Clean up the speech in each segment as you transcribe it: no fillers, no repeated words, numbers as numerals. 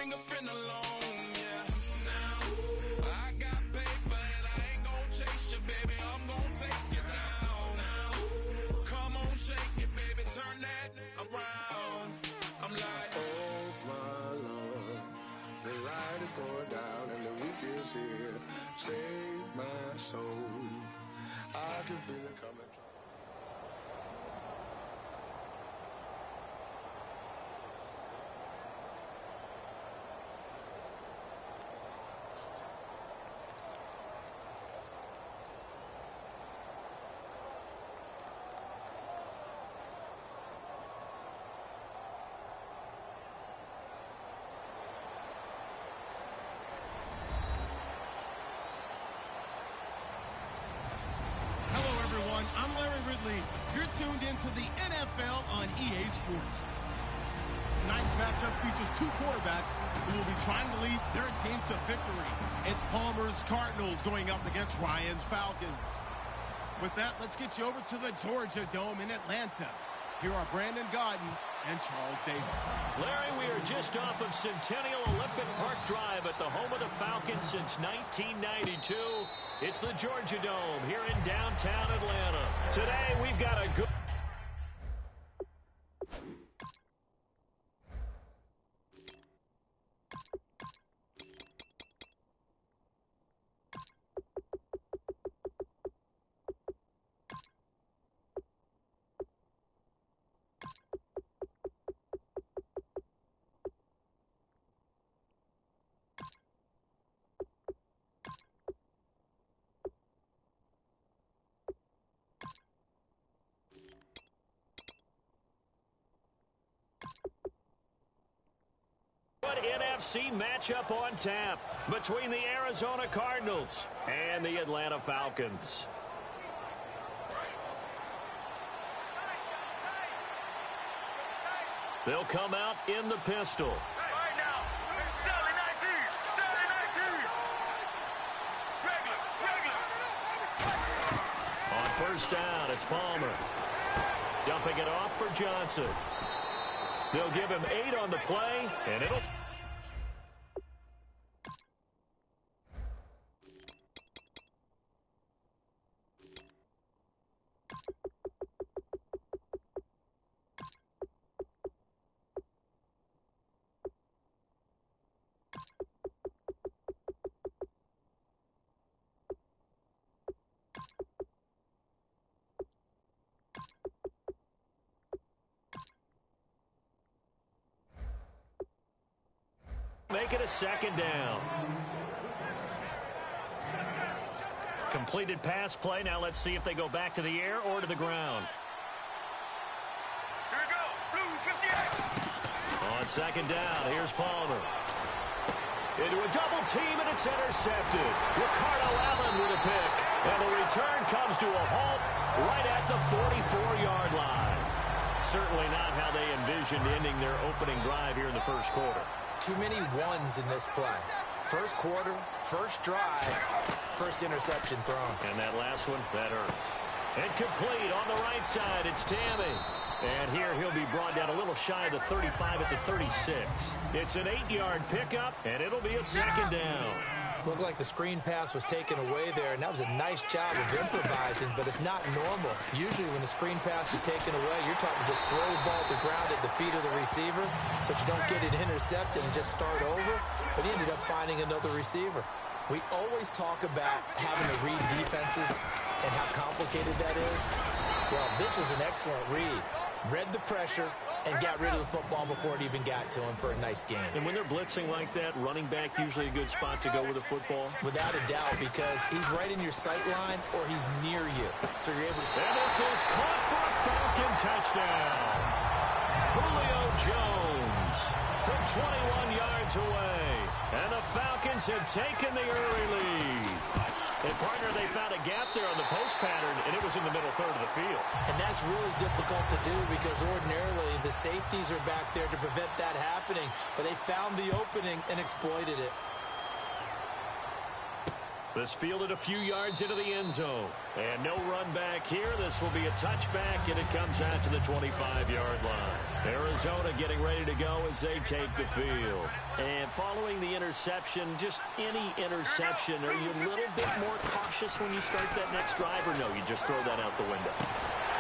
bring a friend along, yeah. Now, I got paper and I ain't gon' chase you, baby. I'm gon' take you down. Now, come on, shake it, baby. Turn that around. I'm like, oh my Lord, the light is going down and the week is here. Save my soul. I can feel it coming. I'm Larry Ridley. You're tuned into the NFL on EA Sports. Tonight's matchup features two quarterbacks who will be trying to lead their team to victory. It's Palmer's Cardinals going up against Ryan's Falcons. With that, let's get you over to the Georgia Dome in Atlanta. Here are Brandon Gaudin and Charles Davis. Larry, we are just off of Centennial Olympic Park Drive at the home of the Falcons since 1992. It's the Georgia Dome here in downtown Atlanta. Today, we've got a good... NFC matchup on tap between the Arizona Cardinals and the Atlanta Falcons. They'll come out in the pistol. On first down, it's Palmer. Dumping it off for Johnson. They'll give him 8 on the play, and it'll... Make it a second down. Completed pass play. Now let's see if they go back to the air or to the ground. Here we go. Blue 58. On second down, here's Palmer. Into a double team, and it's intercepted. Ricardo Allen with a pick. And the return comes to a halt right at the 44-yard line. Certainly not how they envisioned ending their opening drive here in the first quarter. Too many ones in this play. First quarter, first drive, first interception thrown. And that last one, that hurts. Incomplete on the right side, it's Tammy. And here he'll be brought down a little shy of the 35 at the 36. It's an 8-yard pickup, and it'll be a second down. Looked like the screen pass was taken away there, and that was a nice job of improvising, but it's not normal. Usually when the screen pass is taken away, you're taught to just throw the ball to the ground at the feet of the receiver so that you don't get it intercepted and just start over, but he ended up finding another receiver. We always talk about having to read defenses and how complicated that is. Well, this was an excellent read. Read the pressure and got rid of the football before it even got to him for a nice game. And when they're blitzing like that, running back usually a good spot to go with the football? Without a doubt, because he's right in your sight line or he's near you. So you're able to... And this is caught for a Falcon touchdown. Julio Jones from 21 yards away. And the Falcons have taken the early lead. And, partner, they found a gap there on the post pattern, and it was in the middle third of the field. And that's really difficult to do because ordinarily the safeties are back there to prevent that happening. But they found the opening and exploited it. This fielded a few yards into the end zone. And no run back here. This will be a touchback, and it comes out to the 25-yard line. Arizona getting ready to go as they take the field. And following the interception, just any interception, are you a little bit more cautious when you start that next drive, or no, you just throw that out the window?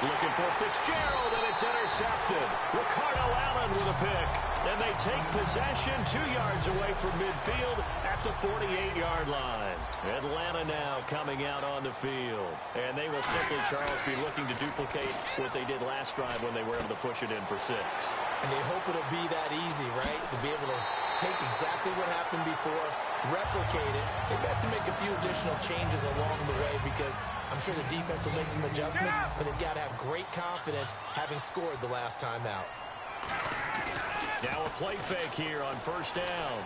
Looking for Fitzgerald, and it's intercepted. Ricardo Allen with a pick. And they take possession 2 yards away from midfield at the 48-yard line. Atlanta now coming out on the field. And they will simply, Charles, be looking to duplicate what they did last drive when they were able to push it in for 6. And they hope it'll be that easy, right? To be able to take exactly what happened before, replicate it. They've got to make a few additional changes along the way because I'm sure the defense will make some adjustments, but they've got to have great confidence having scored the last time out. Now a play fake here on first down.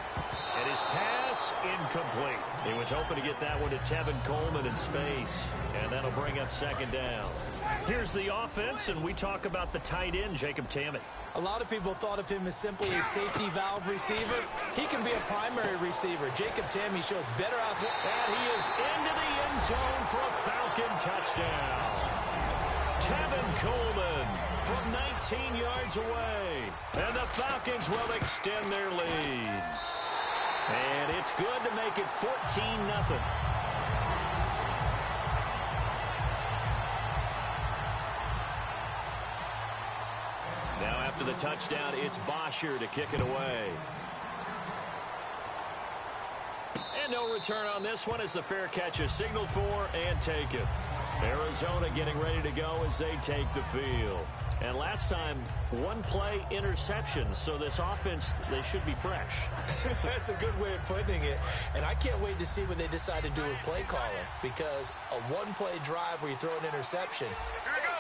And his pass incomplete. He was hoping to get that one to Tevin Coleman in space. And that'll bring up second down. Here's the offense, and we talk about the tight end, Jacob Tammey. A lot of people thought of him as simply a safety valve receiver. He can be a primary receiver. Jacob Tammey shows better out. And he is into the end zone for a Falcon touchdown. Tevin Coleman from 19 yards away. And the Falcons will extend their lead. And it's good to make it 14-0. Now after the touchdown, it's Bosher to kick it away. And no return on this one as the fair catch is signaled for and taken. Arizona getting ready to go as they take the field. And last time, one play interception. So this offense, they should be fresh. That's a good way of putting it. And I can't wait to see what they decide to do with play calling. Because a one-play drive where you throw an interception,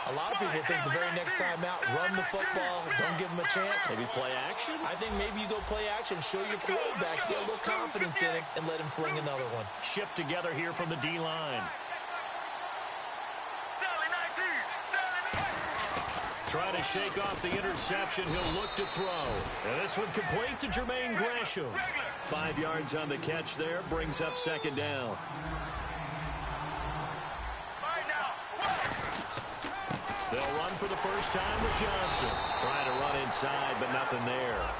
a lot of people think the very next time out, run the football, don't give them a chance. Maybe play action? I think maybe you go play action, show your quarterback, get a little confidence in it, and let him fling another one. Shift together here from the D-line. Trying to shake off the interception. He'll look to throw. And this one complete to Jermaine Gresham. 5 yards on the catch there. Brings up second down. They'll run for the first time with Johnson. Trying to run inside, but nothing there.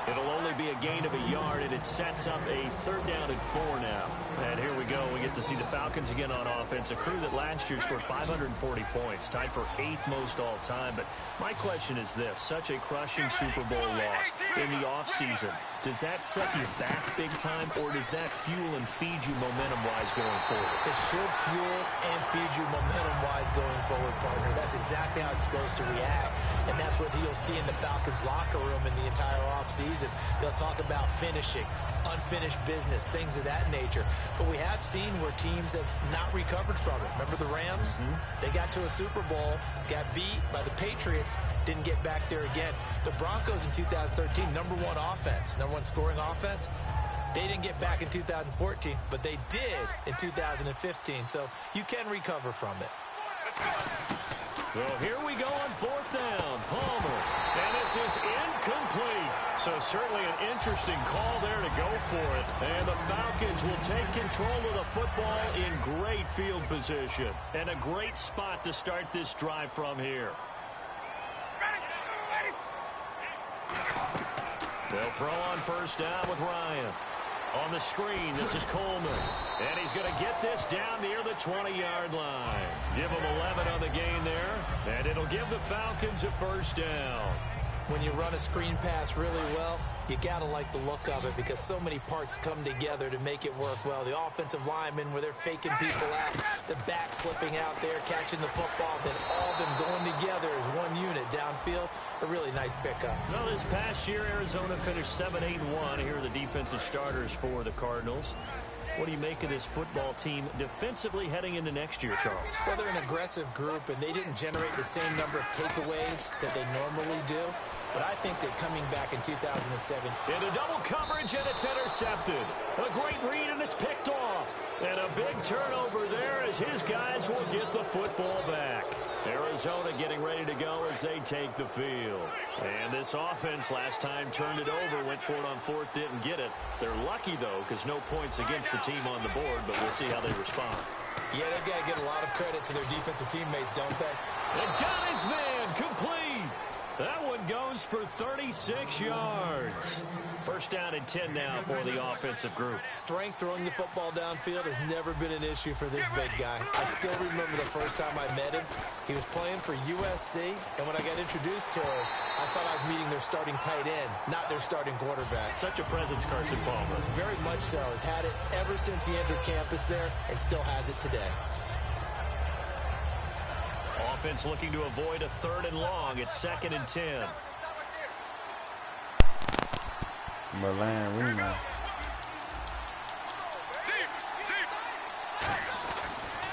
It'll only be a gain of a yard, and it sets up a 3rd down and 4 now. And here we go. We get to see the Falcons again on offense, a crew that last year scored 540 points, tied for 8th most all time. But my question is this, such a crushing Super Bowl loss in the offseason, does that set you back big time, or does that fuel and feed you momentum-wise going forward? It should fuel and feed you momentum-wise going forward, partner. That's exactly how it's supposed to react. And that's what you'll see in the Falcons locker room in the entire offseason. They'll talk about finishing, unfinished business, things of that nature. But we have seen where teams have not recovered from it. Remember the Rams? They got to a Super Bowl, got beat by the Patriots, didn't get back there again. The Broncos in 2013, #1 offense, #1 scoring offense. They didn't get back in 2014, but they did in 2015. So you can recover from it. Well, here we go on 4th down. Palmer. And this is incomplete. So certainly an interesting call there to go for it. And the Falcons will take control of the football in great field position. And a great spot to start this drive from here. They'll throw on first down with Ryan. On the screen, this is Coleman. And he's going to get this down near the 20-yard line. Give him 11 on the gain there. And it'll give the Falcons a 1st down. When you run a screen pass really well, you got to like the look of it because so many parts come together to make it work well. The offensive linemen, where they're faking people out, the back slipping out there, catching the football, then all of them going together as one unit downfield. A really nice pickup. Well, this past year, Arizona finished 7-8-1. Here are the defensive starters for the Cardinals. What do you make of this football team defensively heading into next year, Charles? Well, they're an aggressive group, and they didn't generate the same number of takeaways that they normally do. But I think that coming back in 2007. Into double coverage, and it's intercepted. A great read, and it's picked off. And a big turnover there as his guys will get the football back. Arizona getting ready to go as they take the field. And this offense last time turned it over, went for it on 4th, didn't get it. They're lucky, though, because no points against the team on the board, but we'll see how they respond. Yeah, they've got to give a lot of credit to their defensive teammates, don't they? And got his man complete. That one goes goes for 36 yards. First down and 10 now for the offensive group. Strength throwing the football downfield has never been an issue for this big guy. I still remember the first time I met him. He was playing for USC, and when I got introduced to him, I thought I was meeting their starting tight end, not their starting quarterback. Such a presence, Carson Palmer. Very much so. Has had it ever since he entered campus there and still has it today. Offense looking to avoid a 3rd and long. It's 2nd and 10. Milan.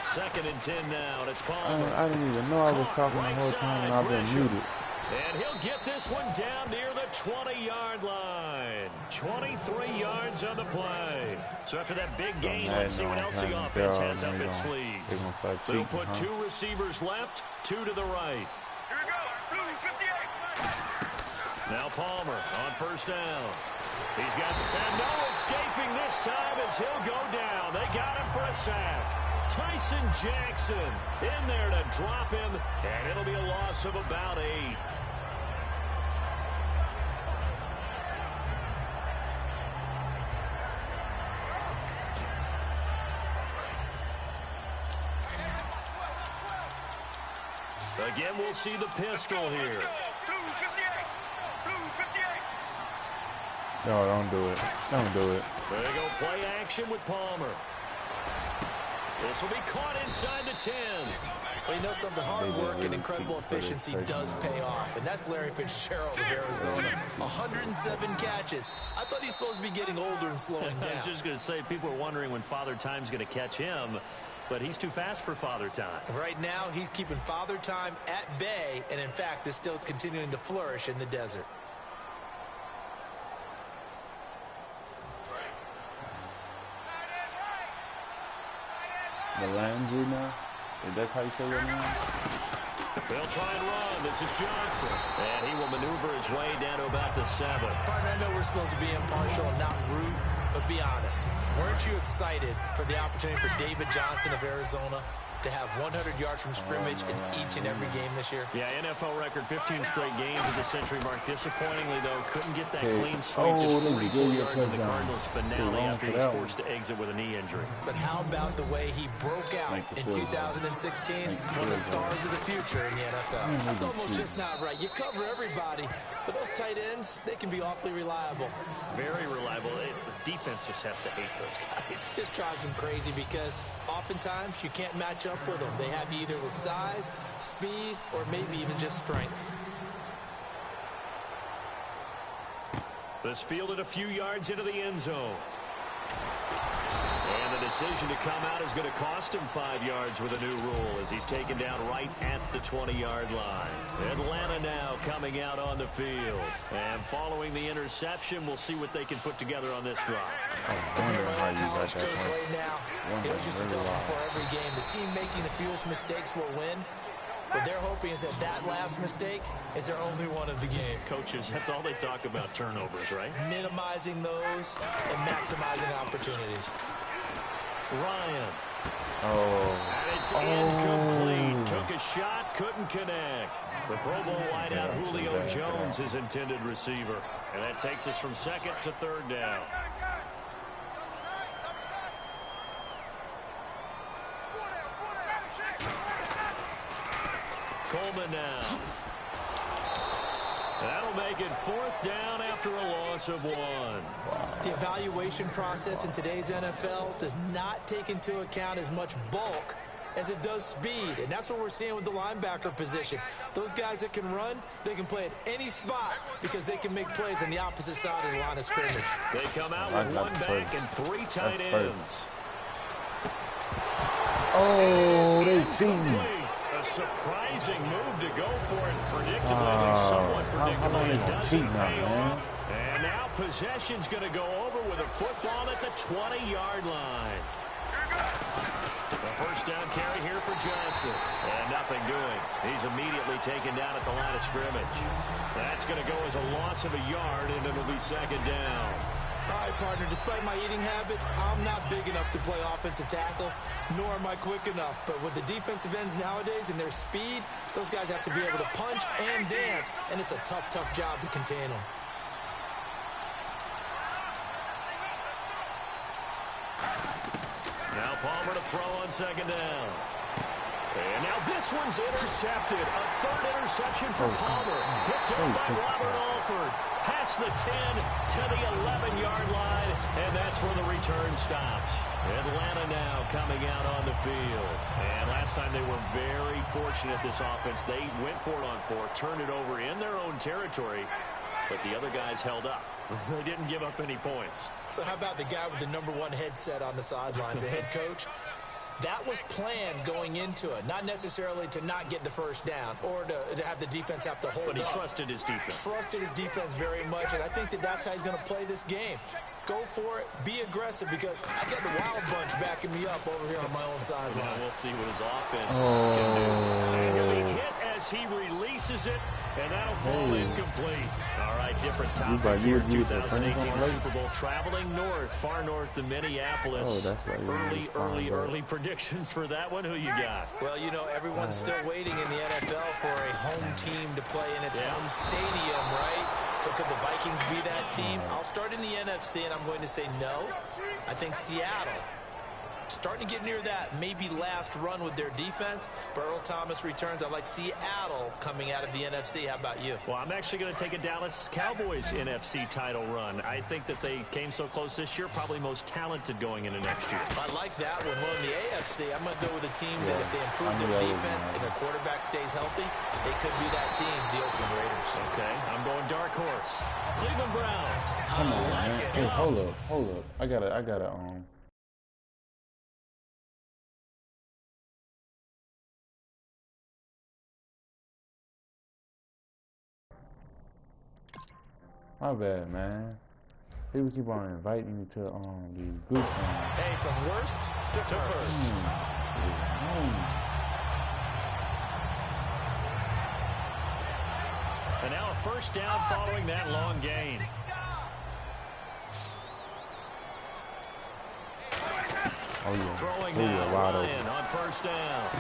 2nd and 10 now, and it's Palmer. I didn't even know I was talking the whole time and I've been muted. And he'll get this one down near the 20-yard line. 23 yards on the play. So after that big gain, let's see what else the offense has up its sleeves. They'll put 2 receivers left, 2 to the right. Here we go. Blue 58. Now Palmer on first down. He's got and no escaping this time as he'll go down. They got him for a sack. Tyson Jackson in there to drop him, and it'll be a loss of about 8. Again, we'll see the pistol here. Blue 58. Blue 58. No, don't do it. Don't do it. There you go, play action with Palmer. This will be caught inside the 10. Well, you know something, hard work and incredible efficiency does pay off, and that's Larry Fitzgerald of Arizona. 107 catches. I thought he's supposed to be getting older and slowing down. I was just going to say, people are wondering when Father Time's going to catch him, but he's too fast for Father Time. Right now, he's keeping Father Time at bay, and in fact, is still continuing to flourish in the desert. Milan. That's how you say your name? They'll try and run. This is Johnson. And he will maneuver his way down to about the 7. Partner, I know we're supposed to be impartial and not rude, but be honest. Weren't you excited for the opportunity for David Johnson of Arizona to have 100 yards from scrimmage in each and every game this year? Yeah, NFL record 15 straight games at the century mark. Disappointingly, though, couldn't get that clean sweep. Just 44 yards in the Cardinals' finale after he was forced to exit with a knee injury. But how about the way he broke out in 2016? One of the stars of the future in the NFL. That's almost just not right. You cover everybody, but those tight ends, they can be awfully reliable. Very reliable. The defense just has to hate those guys. Just drives them crazy because oftentimes you can't match up with them. They have you either with size, speed, or maybe even just strength. This fielded a few yards into the end zone. And the decision to come out is going to cost him 5 yards with a new rule as he's taken down right at the 20-yard line. Atlanta now coming out on the field. And following the interception, we'll see what they can put together on this drive. I wonder how you got that one. Right now, it was just a tough before every game. The team making the fewest mistakes will win. What they're hoping is that last mistake is their only one of the game. Coaches, that's all they talk about, turnovers, right? Minimizing those and maximizing opportunities. Ryan. Oh. And it's incomplete. Took a shot, couldn't connect. The Pro Bowl wideout Julio Jones, his intended receiver. And that takes us from 2nd to 3rd down. Coleman now. That'll make it 4th down after a loss of 1. The evaluation process in today's NFL does not take into account as much bulk as it does speed, and that's what we're seeing with the linebacker position. Those guys that can run, they can play at any spot because they can make plays on the opposite side of the line of scrimmage. They come out with 1 back and 3 tight ends. Oh, they cheating. A surprising move to go for it. Predictably, somewhat predictably, it doesn't pay off. And now possession's going to go over with a football at the 20-yard line. The first down carry here for Johnson. And nothing doing. He's immediately taken down at the line of scrimmage. That's going to go as a loss of a yard, and it'll be 2nd down. All right, partner, despite my eating habits, I'm not big enough to play offensive tackle, nor am I quick enough. But with the defensive ends nowadays and their speed, those guys have to be able to punch and dance, and it's a tough, tough job to contain them. Now Palmer to throw on second down. And now this one's intercepted. A third interception for Palmer. Picked up by Robert Alford. Past the 10 to the 11-yard line, and that's where the return stops. Atlanta now coming out on the field. And last time they were very fortunate, this offense. They went for it on 4, turned it over in their own territory, but the other guys held up. They didn't give up any points. So how about the guy with the #1 headset on the sidelines, the head coach? That was planned going into it, not necessarily to not get the first down or to have the defense have to hold up. But he trusted his defense. Trusted his defense very much, and I think that that's how he's going to play this game. Go for it, be aggressive, because I got the wild bunch backing me up over here on my own sideline. Now we'll see what his offense can do. And he'll be hit as he releases it, and that'll fall incomplete. All right, different topic here. 2018 Super Bowl, traveling north, far north to Minneapolis. Early predictions for that one. Who you got? Well, you know, everyone's still waiting in the NFL for a home team to play in its home stadium, right? So could the Vikings be that team? I'll start in the NFC, and I'm going to say no. I think Seattle, starting to get near that maybe last run with their defense. But Earl Thomas returns. I like Seattle coming out of the NFC. How about you? Well, I'm actually going to take a Dallas Cowboys NFC title run. I think that they came so close this year, probably most talented going into next year. I like that one. Well, in the AFC, I'm going to go with a team that if they improve their defense and their quarterback stays healthy, they could be that team, the Oakland Raiders. Okay, I'm going dark horse. Cleveland Browns. Come on, man. Hey, hold up. I gotta, my bad, man. People keep on inviting me to these boot camps. Hey, from worst to first. And now a first down following that long gain. Throwing now Ryan on first down.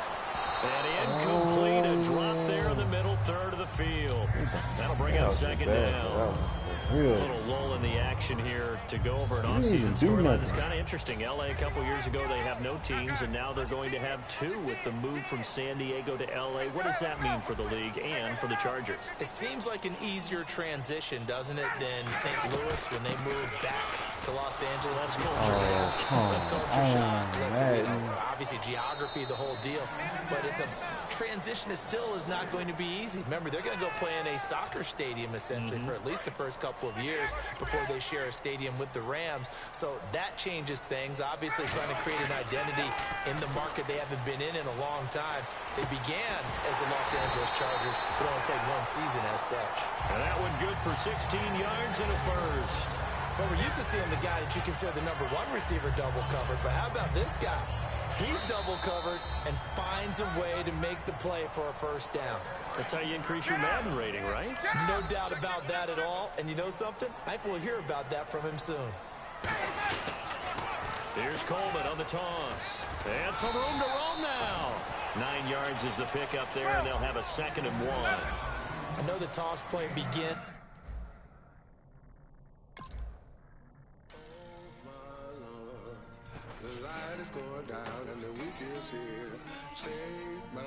And incomplete, a drop there in the middle third of the field. That'll bring up second down. A little lull in the action here to go over an offseason storyline. It's kind of interesting. LA a couple years ago, they have no teams, and now they're going to have 2 with the move from San Diego to LA. What does that mean for the league and for the Chargers? It seems like an easier transition, doesn't it, than St. Louis when they moved back to Los Angeles. Less culture shock. Less culture shock. Less, obviously geography, the whole deal. But it's a transition that still is not going to be easy. Remember, they're going to go play in a soccer stadium, essentially, for at least the first couple of years before they share a stadium with the Rams. So that changes things. Obviously, trying to create an identity in the market they haven't been in a long time. They began as the Los Angeles Chargers, but only played 1 season as such. And that one good for 16 yards and a first. Well, we're used to seeing the guy that you consider the #1 receiver double covered, but how about this guy? He's double covered and finds a way to make the play for a first down. That's how you increase your Madden rating, right? No doubt about that at all. And you know something? I think we'll hear about that from him soon. Here's Coleman on the toss. And some room to roam now. 9 yards is the pick up there, and they'll have a 2nd and 1. I know the toss play begin. The light is going down and the weekend's here. Save my